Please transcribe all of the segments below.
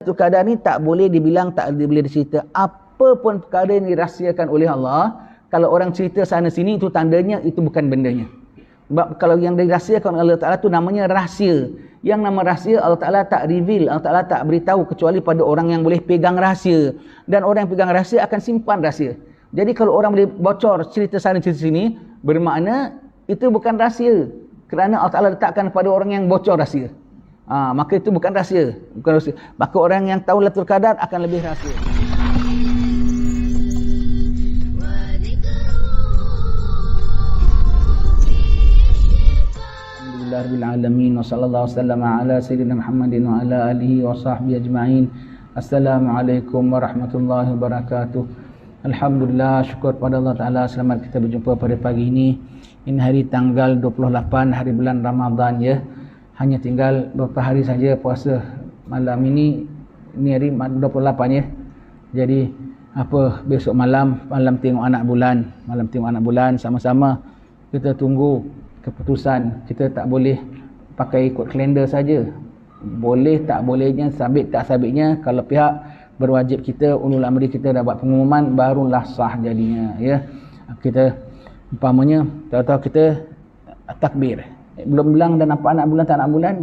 Satu keadaan ni tak boleh dibilang, tak boleh dicerita. Apa pun perkara yang dirahsiakan oleh Allah, kalau orang cerita sana sini, itu tandanya itu bukan bendanya. Sebab kalau yang dirahsiakan oleh Allah Ta'ala tu namanya rahsia. Yang nama rahsia Allah Ta'ala tak reveal, Allah Ta'ala tak beritahu kecuali pada orang yang boleh pegang rahsia. Dan orang yang pegang rahsia akan simpan rahsia. Jadi kalau orang boleh bocor cerita sana cerita sini, bermakna itu bukan rahsia. Kerana Allah Ta'ala letakkan kepada orang yang bocor rahsia. Maka itu bukan rahsia. Bukan rahsia. Maka orang yang tahu Lailatul Qadar akan lebih rahsia. Alhamdulillahirrahmanirrahim. Wa sallallahu wasallam ala sayyidina Muhammadin wa ala alihi wa sahbihi ajma'in. Assalamualaikum warahmatullahi wabarakatuh. Alhamdulillah, syukur pada Allah Ta'ala. Selamat kita berjumpa pada pagi ini. Ini hari tanggal 28 hari bulan Ramadan ya. Hanya tinggal beberapa hari saja puasa malam ini. Ini hari 28 ya. Jadi besok malam tengok anak bulan. Malam tengok anak bulan sama-sama kita tunggu keputusan. Kita tak boleh pakai ikut kalender saja. Boleh tak bolehnya, sabit tak sabitnya, kalau pihak berwajib kita, ulul amri kita dah buat pengumuman, barulah sah jadinya ya. Kita umpamanya tahu-tahu kita takbir, belum bilang dah nampak anak bulan tak anak bulan,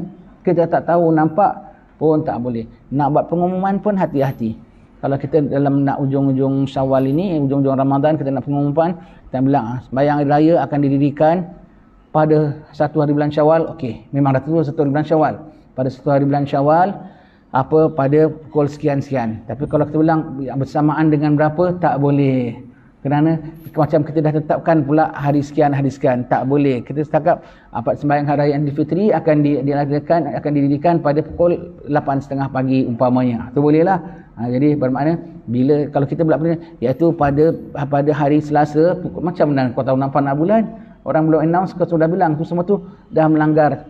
kita tak tahu nampak pun tak boleh. Nak buat pengumuman pun hati-hati. Kalau kita dalam nak ujung-ujung Syawal ini, ujung-ujung Ramadan, kita nak pengumuman, kita bilang sembahyang hari raya akan didirikan pada satu hari bulan Syawal. Okey, memang dah tentu satu hari bulan Syawal. Pada satu hari bulan Syawal, pada pukul sekian-sekian. Tapi kalau kita bilang bersamaan dengan berapa, tak boleh. Kerana macam kita dah tetapkan pula hari sekian, tak boleh. Kita setakat sembahyang hari raya Aidil Fitri akan didirikan pada pukul 8.30 pagi umpamanya. Itu bolehlah. Jadi bermakna kalau kita buat benda iaitu pada hari Selasa pukul, macam mana kau tahu nampak nak bulan, orang belum announce, kau sudah bilang tu, semua tu dah melanggar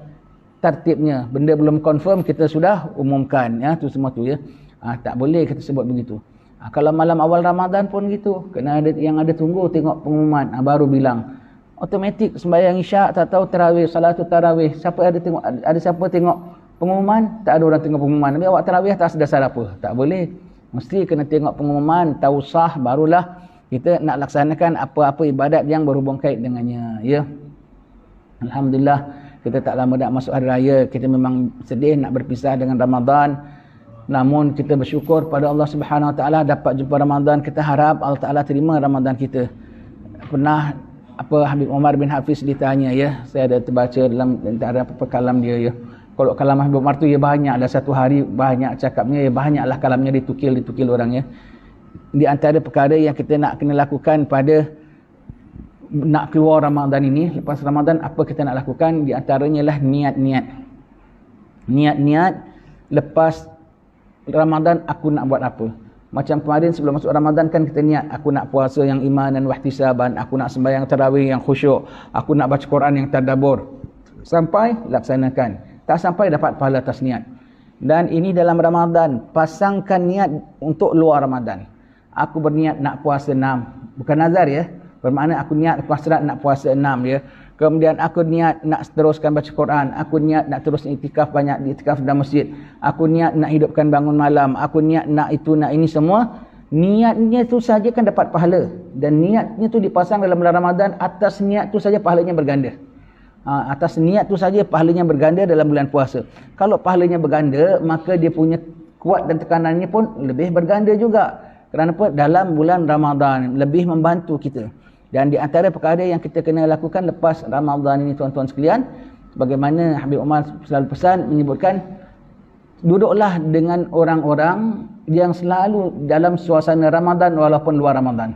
tertibnya. Benda belum confirm kita sudah umumkan ya, tu semua tu ya. Tak boleh kita sebut begitu. Kalau malam awal Ramadan pun gitu, kena ada yang ada tunggu tengok pengumuman, baru bilang. Automatik sembahyang Isyak, tak tahu tarawih, salatul tarawih, siapa ada tengok, ada siapa tengok pengumuman? Tak ada orang tengok pengumuman. Tapi awak tarawih tak sedar apa? Tak boleh. Mesti kena tengok pengumuman, tahu sah, barulah kita nak laksanakan apa-apa ibadat yang berhubung kait dengannya ya. Alhamdulillah, kita tak lama dah masuk hari raya. Kita memang sedih nak berpisah dengan Ramadan. Namun kita bersyukur pada Allah Subhanahu Wa Taala dapat jumpa Ramadan. Kita harap Allah Taala terima Ramadan kita. Pernah Habib Umar bin Hafiz ditanya ya, saya ada terbaca dalam antara kalam dia ya. Kalau kalam Habib Umar tu ya banyak, dah satu hari banyak cakapnya ya, banyaklah kalamnya ditukil orang ya. Di antara perkara yang kita nak kena lakukan pada nak keluar Ramadan ini, lepas Ramadan apa kita nak lakukan, di antaranya lah niat lepas Ramadan aku nak buat apa. Macam kemarin sebelum masuk Ramadan kan kita niat, aku nak puasa yang iman dan wahtisaban, aku nak sembahyang tarawih yang khusyuk, aku nak baca Quran yang tadabbur. Sampai laksanakan, tak sampai dapat pahala atas niat. Dan ini dalam Ramadan, pasangkan niat untuk luar Ramadan. Aku berniat nak puasa 6, bukan nazar ya. Bermakna aku niat hasrat nak puasa 6 ya. Kemudian aku niat nak teruskan baca Quran, aku niat nak terus iktikaf, banyak iktikaf dalam masjid. Aku niat nak hidupkan bangun malam, aku niat nak itu nak ini semua. Niatnya tu saja kan dapat pahala. Dan niatnya tu dipasang dalam bulan Ramadan, atas niat tu saja pahalanya berganda. Atas niat tu saja pahalanya berganda dalam bulan puasa. Kalau pahalanya berganda, maka dia punya kuat dan tekanannya pun lebih berganda juga. Kerana apa? Dalam bulan Ramadan lebih membantu kita. Dan di antara perkara yang kita kena lakukan lepas Ramadan ini tuan-tuan sekalian, bagaimana Habib Umar selalu pesan menyebutkan, duduklah dengan orang-orang yang selalu dalam suasana Ramadan walaupun luar Ramadan.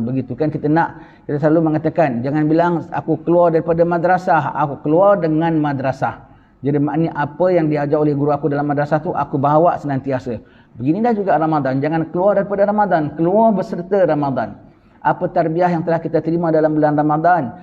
Begitu kan kita selalu mengatakan, jangan bilang aku keluar daripada madrasah, aku keluar dengan madrasah. Jadi maknanya apa yang diajar oleh guru aku dalam madrasah tu aku bawa senantiasa. Begini dah juga Ramadan, jangan keluar daripada Ramadan, keluar beserta Ramadan. Apa tarbiyah yang telah kita terima dalam bulan Ramadan,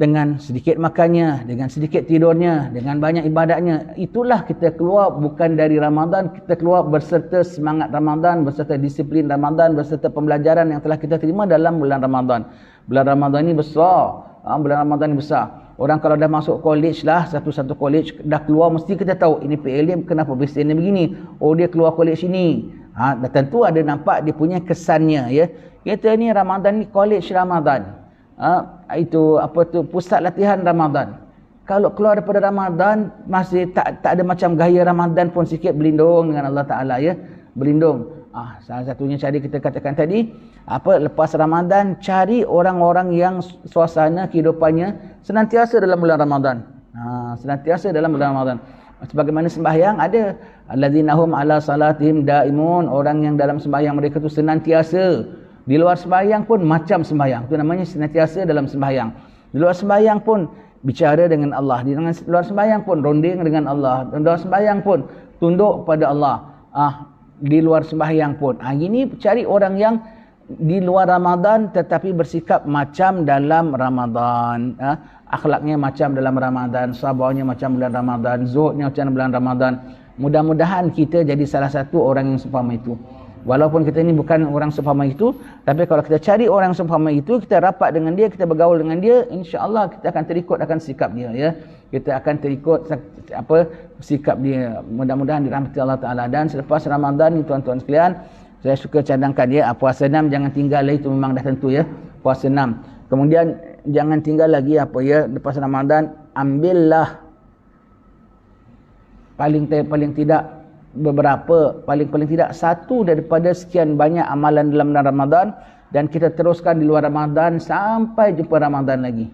dengan sedikit makannya, dengan sedikit tidurnya, dengan banyak ibadatnya, itulah kita keluar bukan dari Ramadan, kita keluar berserta semangat Ramadan, berserta disiplin Ramadan, berserta pembelajaran yang telah kita terima dalam bulan Ramadan. Bulan Ramadan ini besar, bulan Ramadan ini besar. Orang kalau dah masuk college lah, satu-satu college dah keluar, mesti kita tahu ini PLM kenapa presiden dia begini. Oh, dia keluar college ini. Dah tentu ada nampak dia punya kesannya, ya. Kita ni Ramadan ni college Ramadan. Itu apa tu, pusat latihan Ramadan. Kalau keluar daripada Ramadan masih tak ada macam gaya Ramadan pun sikit, berlindung dengan Allah Taala, ya. Berlindung. Salah satunya cari, kita katakan tadi, lepas Ramadan cari orang-orang yang suasana kehidupannya senantiasa dalam bulan Ramadan. Senantiasa dalam bulan Ramadan. Sebagaimana sembahyang ada alladzinahum ala salatihim daimun, orang yang dalam sembahyang mereka tu senantiasa. Di luar sembahyang pun macam sembahyang. Itu namanya senantiasa dalam sembahyang. Di luar sembahyang pun bicara dengan Allah. Di luar sembahyang pun ronding dengan Allah. Di luar sembahyang pun tunduk pada Allah. Di luar sembahyang pun. Ini cari orang yang di luar Ramadan tetapi bersikap macam dalam Ramadan. Akhlaknya macam dalam Ramadan, sabarnya macam bulan Ramadan, zuhudnya macam bulan Ramadan. Mudah-mudahan kita jadi salah satu orang yang seumpama itu. Walaupun kita ini bukan orang seumpama itu, tapi kalau kita cari orang seumpama itu, kita rapat dengan dia, kita bergaul dengan dia, insya-Allah kita akan terikut akan sikap dia, ya. Kita akan terikut sikap dia. Mudah-mudahan dirahmati Allah Taala. Dan selepas Ramadan ni tuan-tuan sekalian, saya suka cadangkan, ya, puasa 6 jangan tinggal lagi, itu memang dah tentu, ya. Puasa 6. Kemudian jangan tinggal lagi lepas Ramadan, ambillah paling tidak beberapa, paling tidak satu daripada sekian banyak amalan dalam bulan Ramadan, dan kita teruskan di luar Ramadan sampai jumpa Ramadan lagi.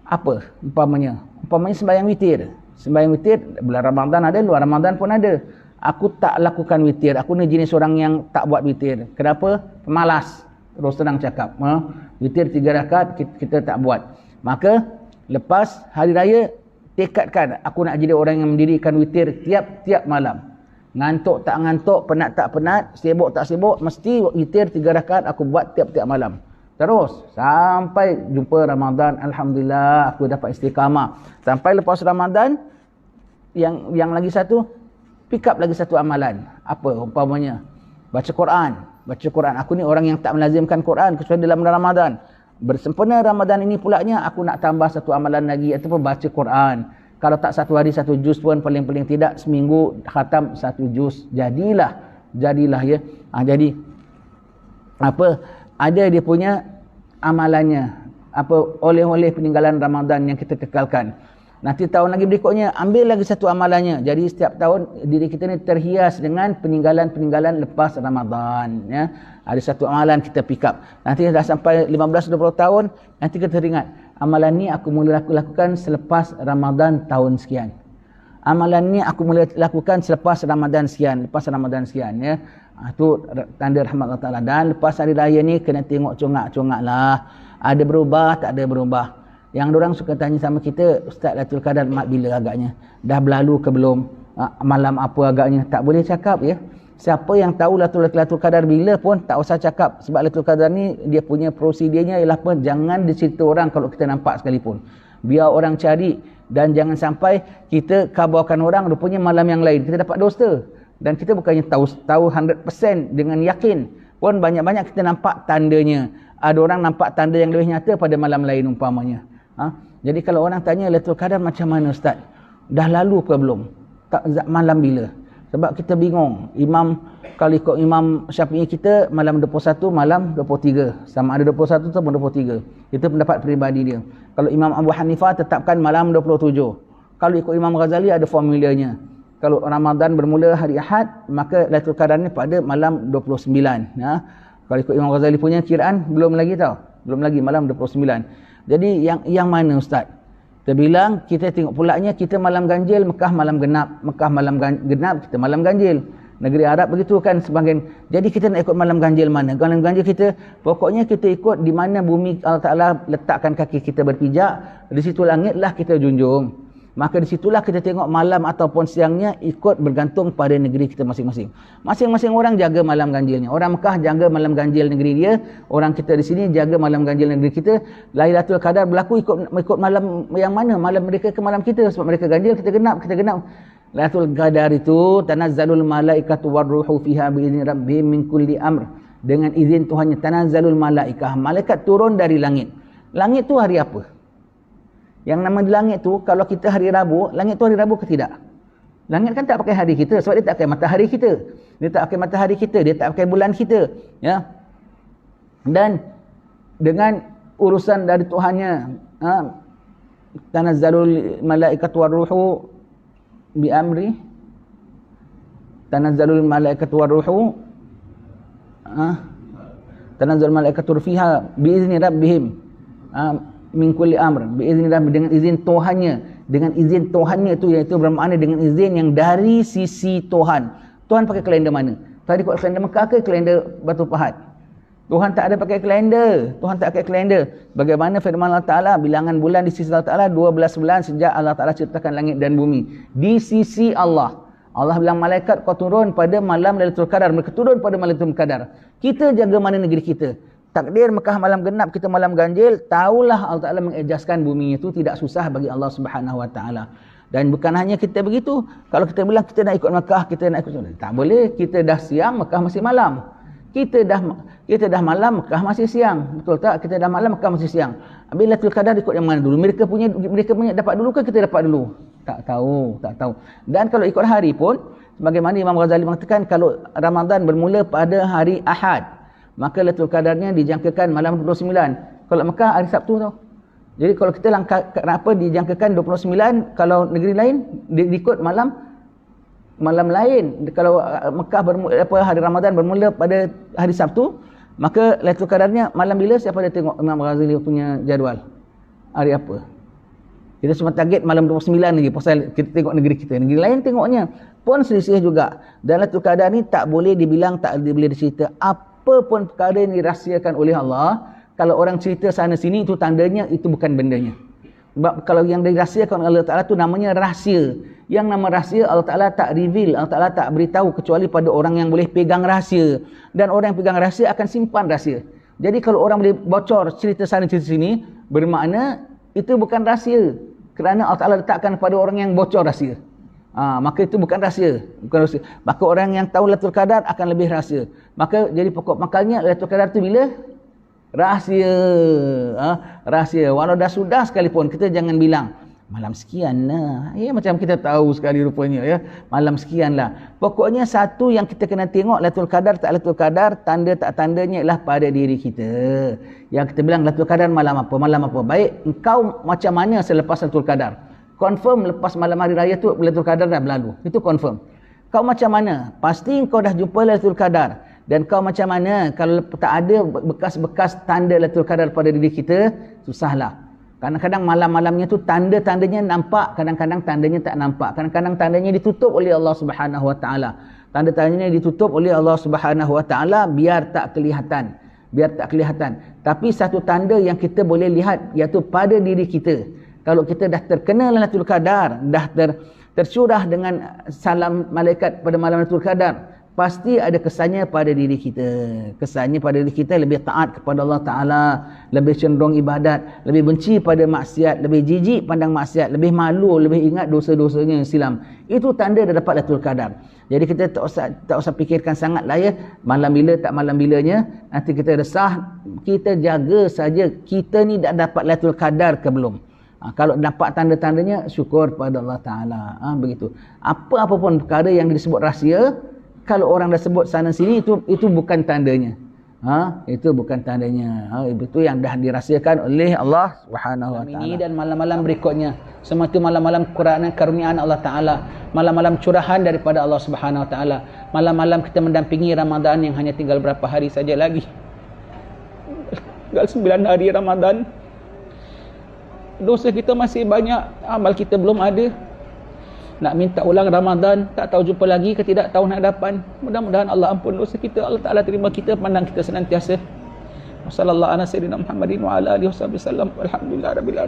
Apa umpamanya? Umpamanya sembahyang witir. Sembahyang witir bulan Ramadan ada, luar Ramadan pun ada. Aku tak lakukan witir. Aku ni jenis orang yang tak buat witir. Kenapa? Pemalas. Terus terang cakap. Witir 3 rakaat kita tak buat. Maka lepas hari raya, tekadkan aku nak jadi orang yang mendirikan witir tiap-tiap malam. Ngantuk tak ngantuk, penat tak penat, sibuk tak sibuk, mesti witir 3 rakaat aku buat tiap-tiap malam. Terus sampai jumpa Ramadan, alhamdulillah aku dapat istiqamah. Sampai lepas Ramadan, yang lagi satu, pick up lagi satu amalan. Apa umpamanya? Baca Quran. Baca Quran. Aku ni orang yang tak melazimkan Quran kecuali dalam bulan Ramadan. Bersempena Ramadan ini pulaknya aku nak tambah satu amalan lagi, ataupun baca Quran. Kalau tak satu hari satu juz pun, paling-paling tidak seminggu khatam satu juz. Jadilah ya. Jadi ada dia punya amalannya. Oleh-oleh peninggalan Ramadan yang kita kekalkan. Nanti tahun lagi berikutnya ambil lagi satu amalannya. Jadi setiap tahun diri kita ni terhias dengan peninggalan-peninggalan lepas Ramadan, ya. Ada satu amalan kita pick up. Nanti dah sampai 15-20 tahun, nanti kita teringat, amalan ni aku mula lakukan selepas Ramadan tahun sekian. Amalan ni aku mula lakukan selepas Ramadan sekian, ya. Itu tanda rahmat Allah Taala. Dan lepas hari raya ni kena tengok congak-congak lah. Ada berubah, tak ada berubah. Yang diorang suka tanya sama kita, Ustaz, Lailatul Qadar bila agaknya? Dah berlalu ke belum? Malam apa agaknya? Tak boleh cakap, ya. Siapa yang tahu Lailatul Qadar bila pun tak usah cakap. Sebab Lailatul Qadar ni dia punya prosedurnya ialah apa? Jangan dicerita orang kalau kita nampak sekalipun. Biar orang cari, dan jangan sampai kita khabarkan orang rupanya malam yang lain. Kita dapat dosa. Dan kita bukannya tahu 100% dengan yakin. Pun banyak-banyak kita nampak tandanya. Ada orang nampak tanda yang lebih nyata pada malam lain umpamanya. Jadi kalau orang tanya Lailatul Qadar macam mana Ustaz? Dah lalu ke belum? Tak malam bila? Sebab kita bingung. Kalau ikut Imam Syafi'i kita malam 21, malam 23. Sama ada 21 atau 23. Itu pendapat peribadi dia. Kalau Imam Abu Hanifah tetapkan malam 27. Kalau ikut Imam Ghazali ada formulanya. Kalau Ramadan bermula hari Ahad, maka Lailatul Qadar ni pada malam 29. Ya. Kalau ikut Imam Ghazali punya kiraan belum lagi malam 29. Jadi yang mana Ustaz? Kita bilang, kita tengok pulaknya, kita malam ganjil, Mekah malam genap. Mekah malam genap, kita malam ganjil. Negeri Arab begitu kan sebagian. Jadi kita nak ikut malam ganjil mana? Malam ganjil kita, pokoknya kita ikut di mana bumi Allah Ta'ala letakkan kaki kita berpijak, di situ langitlah kita junjung. Maka di situlah kita tengok malam ataupun siangnya ikut bergantung pada negeri kita masing-masing. Masing-masing orang jaga malam ganjilnya. Orang Mekah jaga malam ganjil negeri dia. Orang kita di sini jaga malam ganjil negeri kita. Lailatul Qadar berlaku ikut malam yang mana? Malam mereka ke malam kita. Sebab mereka ganjil, kita genap. Lailatul Qadar itu tanazzalul malaikatu warruhu fiha biizni rabbihim min kulli amr. Dengan izin Tuhannya, tanazzalul malaikah. Malaikat turun dari langit. Langit tu hari apa? Yang nama di langit tu, kalau kita hari Rabu, langit tu hari Rabu ke tidak? Langit kan tak pakai hari kita, sebab dia tak pakai matahari kita. Dia tak pakai matahari kita, dia tak pakai bulan kita. Ya. Dan dengan urusan dari Tuhannya, tanazzalul malaikatu waruhu bi amri, tanazzalul malaikatu waruhu, tanazzalul malaikatu fiha bi izni rabbihim min kulli amr, bi izni rabbihim, dengan izin Tuhannya. Dengan izin Tuhannya itu, iaitu bermakna dengan izin yang dari sisi Tuhan. Tuhan pakai kalender mana? Tuhan ikut kalender Mekah ke kalender Batu Pahat? Tuhan tak ada pakai kalender. Tuhan tak pakai kalender. Bagaimana firman Allah Ta'ala, bilangan bulan di sisi Allah Ta'ala 12 bulan sejak Allah Ta'ala ciptakan langit dan bumi. Di sisi Allah. Allah bilang malaikat kau turun pada malam Lailatul Qadar. Mereka turun pada malam Lailatul Qadar. Kita jaga mana negeri kita? Takdir Mekah malam genap, kita malam ganjil. Taulah Allah Ta'ala mengejaskan bumi itu tidak susah bagi Allah Subhanahu Wa Ta'ala. Dan bukan hanya kita begitu. Kalau kita bilang kita nak ikut Mekah, kita nak ikut, tak boleh. Kita dah siang, Mekah masih malam. Kita dah malam, Mekah masih siang. Betul tak? Kita dah malam, Mekah masih siang. Habis Lailatul Qadar ikut yang mana dulu? Mereka punya dapat dulu ke kita dapat dulu? Tak tahu. Dan kalau ikut hari pun, sebagaimana Imam Ghazali mengatakan, kalau Ramadan bermula pada hari Ahad, maka Lailatul Qadarnya dijangkakan malam 29. Kalau Mekah hari Sabtu tau. Jadi kalau kita kenapa dijangkakan 29, kalau negeri lain diikut malam lain. Kalau Mekah hari Ramadan bermula pada hari Sabtu, maka Lailatul Qadarnya malam bila? Siapa dia tengok Imam Ghazali punya jadual? Hari apa? Kita cuma target malam 29 lagi pasal kita tengok negeri kita. Negeri lain tengoknya pun selisih juga. Dan Lailatul Qadar ni tak boleh dibilang, tak boleh dicerita. Apa pun perkara yang dirahsiakan oleh Allah, kalau orang cerita sana sini, itu tandanya itu bukan bendanya. Sebab kalau yang dirahsiakan oleh Allah Ta'ala tu namanya rahsia. Yang nama rahsia Allah Ta'ala tak reveal, Allah Ta'ala tak beritahu kecuali pada orang yang boleh pegang rahsia. Dan orang yang pegang rahsia akan simpan rahsia. Jadi kalau orang boleh bocor cerita sana cerita sini, bermakna itu bukan rahsia. Kerana Allah Ta'ala letakkan pada orang yang bocor rahsia. Maka itu bukan rahsia. Maka orang yang tahu Lailatul Qadar akan lebih rahsia. Maka jadi pokok makalnya Lailatul Qadar tu bila? Rahsia. Rahsia. Walau dah sudah sekalipun, kita jangan bilang malam sekian lah. Ya, macam kita tahu sekali rupanya ya. Malam sekian lah. Pokoknya satu yang kita kena tengok, Lailatul Qadar tak Lailatul Qadar, tanda tak tandanya ialah pada diri kita. Yang kita bilang Lailatul Qadar malam apa? Malam apa? Baik, engkau macam mana selepas Lailatul Qadar? Confirm lepas malam hari raya tu Lailatul Qadar dah berlalu. Itu confirm. Kau macam mana? Pasti kau dah jumpa Lailatul Qadar. Dan kau macam mana? Kalau tak ada bekas-bekas tanda Lailatul Qadar pada diri kita, susahlah. Kadang-kadang malam-malamnya tu tanda-tandanya nampak, kadang-kadang tandanya tak nampak. Kadang-kadang tandanya ditutup oleh Allah Subhanahu Wa Taala. Tanda-tandanya ditutup oleh Allah Subhanahu Wa Taala biar tak kelihatan. Tapi satu tanda yang kita boleh lihat iaitu pada diri kita. Kalau kita dah terkena Lailatul Qadar, dah tercurah dengan salam malaikat pada malam Lailatul Qadar, pasti ada kesannya pada diri kita. Kesannya pada diri kita lebih taat kepada Allah Ta'ala, lebih cenderung ibadat, lebih benci pada maksiat, lebih jijik pandang maksiat, lebih malu, lebih ingat dosa-dosanya yang silam. Itu tanda dah dapat Lailatul Qadar. Jadi kita tak usah fikirkan sangat lah ya, malam bila tak malam bilanya, nanti kita resah. Kita jaga saja kita ni dah dapat Lailatul Qadar ke belum. Kalau dapat tanda-tandanya, syukur pada Allah Ta'ala. Begitu. Apa-apa pun perkara yang disebut rahsia, kalau orang dah sebut sana sini, itu bukan tandanya. Itu bukan tandanya. Itu yang dah dirahsiakan oleh Allah Subhanahu Wa Ta'ala. Ini dan malam-malam berikutnya, semua itu malam-malam karuniaan Allah Ta'ala, malam-malam curahan daripada Allah Subhanahu Wa Ta'ala, malam-malam kita mendampingi Ramadan yang hanya tinggal berapa hari saja lagi. Tinggal 9 hari Ramadan. Dosa kita masih banyak, amal kita belum ada. Nak minta ulang Ramadan, tak tahu jumpa lagi ke tidak tahun hadapan. Mudah-mudahan Allah ampun dosa kita, Allah Ta'ala terima kita, pandang kita senantiasa. Wassallallahu ala sayyidina Muhammadin wa ala alihi wasallam. Alhamdulillah rabbil alamin.